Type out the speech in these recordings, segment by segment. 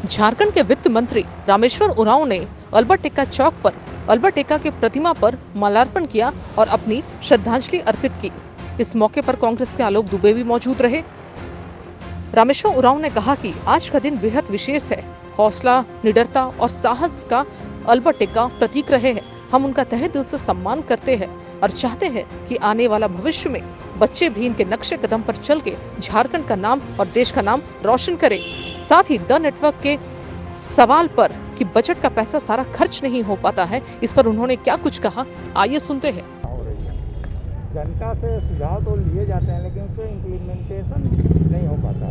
झारखंड के वित्त मंत्री रामेश्वर उरांव ने अल्बर्ट एक्का चौक पर अल्बर्ट एक्का की प्रतिमा पर माल्यार्पण किया और अपनी श्रद्धांजलि अर्पित की। इस मौके पर कांग्रेस के आलोक दुबे भी मौजूद रहे। रामेश्वर उरांव ने कहा कि आज का दिन बेहद विशेष है। हौसला, निडरता और साहस का अल्बर्ट एक्का प्रतीक रहे हैं। हम उनका तहे दिल से सम्मान करते हैं और चाहते हैं कि आने वाला भविष्य में बच्चे भी इनके नक्शे कदम पर चल के झारखंड का नाम और देश का नाम रोशन करें। साथ ही द नेटवर्क के सवाल पर कि बजट का पैसा सारा खर्च नहीं हो पाता है, इस पर उन्होंने क्या कुछ कहा, आइए सुनते हैं। जनता से सुझाव तो लिए जाते हैं लेकिन उसका इम्प्लीमेंटेशन नहीं हो पाता।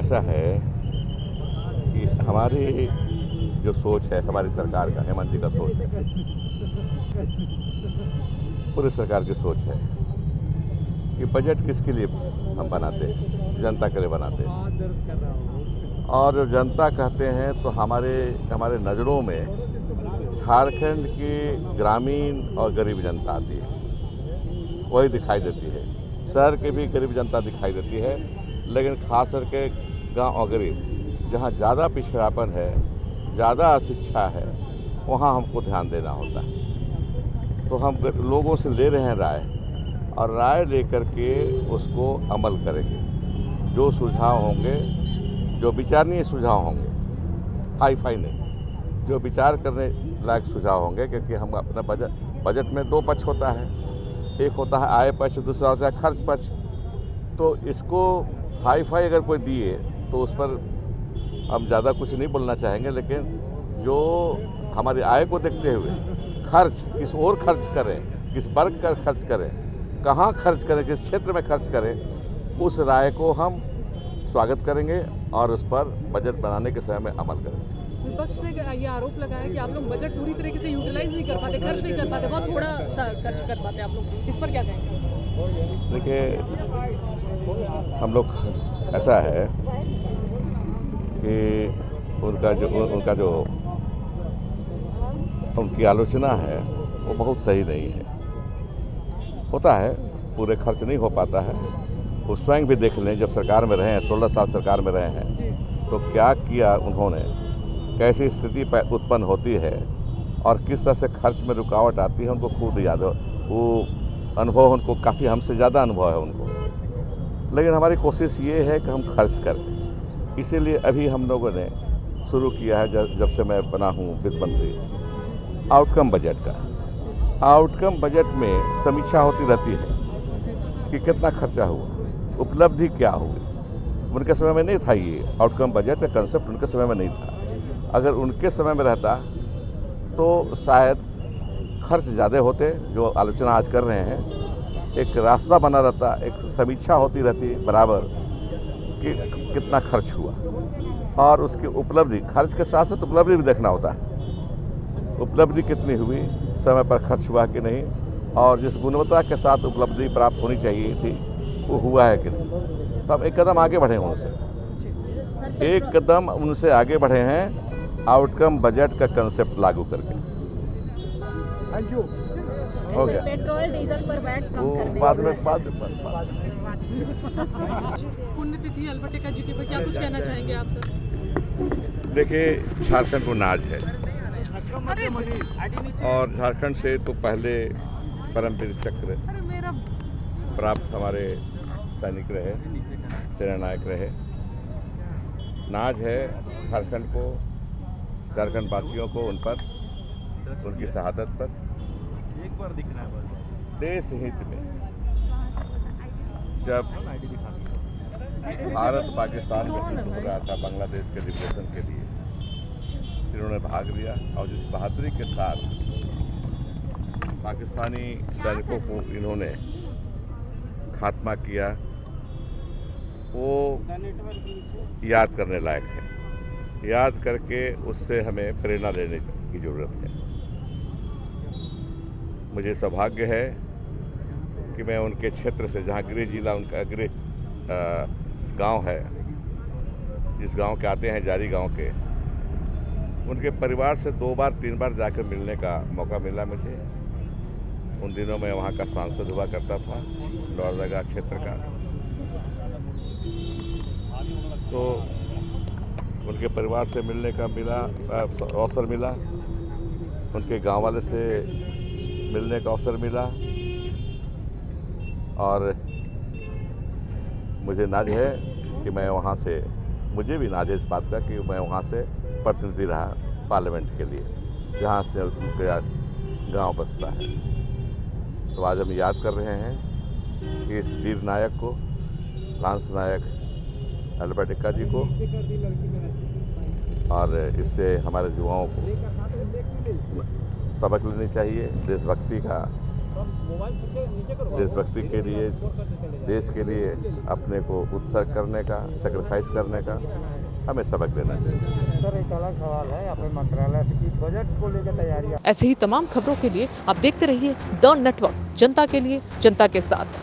ऐसा है कि हमारी जो सोच है हमारी सरकार का, हेमंत जी का सोच है, पूरी सरकार की सोच है कि बजट किसके लिए हम बनाते हैं, जनता के लिए बनाते हैं। और जब जनता कहते हैं तो हमारे नज़रों में झारखंड की ग्रामीण और गरीब जनता आती है, वही दिखाई देती है। शहर की भी गरीब जनता दिखाई देती है, लेकिन खास करके गांव और गरीब जहां ज़्यादा पिछड़ापन है, ज़्यादा अशिक्षा है, वहां हमको ध्यान देना होता है। तो हम लोगों से ले रहे हैं राय, और राय लेकर के उसको अमल करेंगे। जो सुझाव होंगे, जो विचारणीय सुझाव होंगे, हाई फाई नहीं, जो विचार करने लायक सुझाव होंगे, क्योंकि हम अपना बजट में दो पक्ष होता है, एक होता है आय पक्ष, दूसरा होता है खर्च पक्ष। तो इसको हाई फाई अगर कोई दिए तो उस पर हम ज़्यादा कुछ नहीं बोलना चाहेंगे, लेकिन जो हमारी आय को देखते हुए खर्च किस ओर खर्च करें, किस वर्ग का खर्च करें, कहाँ खर्च करें, किस क्षेत्र में खर्च करें, उस राय को हम स्वागत करेंगे और उस पर बजट बनाने के समय में अमल करेंगे। विपक्ष ने ये आरोप लगाया कि आप लोग बजट पूरी तरीके से यूटिलाइज नहीं कर पाते, खर्च नहीं कर पाते, बहुत थोड़ा सा खर्च कर पाते आप लोग, इस पर क्या कहेंगे? देखिए, हम लोग ऐसा है कि उनकी आलोचना है वो बहुत सही नहीं है। होता है, पूरे खर्च नहीं हो पाता है। वो स्वयं भी देख लें, जब सरकार में रहे हैं, 16 साल सरकार में रहे हैं, तो क्या किया उन्होंने, कैसी स्थिति उत्पन्न होती है और किस तरह से खर्च में रुकावट आती है, उनको खुद याद है। वो अनुभव उनको काफ़ी, हमसे ज़्यादा अनुभव है उनको। लेकिन हमारी कोशिश ये है कि हम खर्च करें। इसीलिए अभी हम लोगों ने शुरू किया है, जब से मैं बना हूँ वित्त मंत्री, आउटकम बजट का। आउटकम बजट में समीक्षा होती रहती है कि कितना खर्चा हुआ, उपलब्धि क्या हुई। उनके समय में नहीं था ये आउटकम बजट का कंसेप्ट, उनके समय में नहीं था। अगर उनके समय में रहता तो शायद खर्च ज़्यादा होते, जो आलोचना आज कर रहे हैं। एक रास्ता बना रहता, एक समीक्षा होती रहती बराबर कि कितना खर्च हुआ और उसकी उपलब्धि, खर्च के साथ साथ उपलब्धि भी देखना होता है। उपलब्धि कितनी हुई, समय पर खर्च हुआ कि नहीं, और जिस गुणवत्ता के साथ उपलब्धि प्राप्त होनी चाहिए थी वो हुआ है कि नहीं। तो हम एक कदम आगे बढ़े हैं उनसे, एक कदम उनसे आगे बढ़े हैं आउटकम बजट का कंसेप्ट लागू करके। Thank you. हो गया, पेट्रोल डीजल पर वैट कम करने बाद में पुण्यतिथि अल्बर्ट एक्का जी के पर क्या कुछ कहना चाहेंगे आप सर? देखिए, झारखंड को नाज है और झारखंड से तो पहले परमवीर चक्र प्राप्त हमारे सैनिक रहे, सेना नायक रहे। नाज है झारखंड को, झारखंड वासियों को, उन पर, उनकी शहादत पर। एक बार दिखना है देश हित में जब भारत पाकिस्तान में युद्ध हो रहा था बांग्लादेश के लिबरेशन के लिए, इन्होंने भाग लिया और जिस बहादुरी के साथ पाकिस्तानी सैनिकों को इन्होंने खात्मा किया, वो याद करने लायक है। याद करके उससे हमें प्रेरणा लेने की ज़रूरत है। मुझे सौभाग्य है कि मैं उनके क्षेत्र से, जहाँ गृह जिला उनका गृह गांव है, जिस गांव के आते हैं, जारी गांव के, उनके परिवार से 2 बार 3 बार जाकर मिलने का मौका मिला मुझे। उन दिनों में वहाँ का सांसद हुआ करता था, लोहरदगा क्षेत्र का। तो उनके परिवार से मिलने का अवसर मिला, उनके गांव वाले से मिलने का अवसर मिला और मुझे नाज है कि मैं वहाँ से, मुझे भी नाज है इस बात का कि मैं वहाँ से प्रतिनिधि रहा पार्लियामेंट के लिए, जहाँ से उनका गांव बसता है। तो आज हम याद कर रहे हैं कि इस वीर नायक को, लांस नायक अल्बर्ट एक्का जी को, और इससे हमारे युवाओं को सबक लेनी चाहिए देशभक्ति का, देशभक्ति के लिए, देश के लिए अपने को उत्सर्ग करने का, सेक्रीफाइस करने का हमें सबक लेना चाहिए। सर एक अलग सवाल है अपने मंत्रालय से कि बजट को लेकर तैयारियां। ऐसे ही तमाम खबरों के लिए आप देखते रहिए द नेटवर्क, जनता के लिए, जनता के साथ।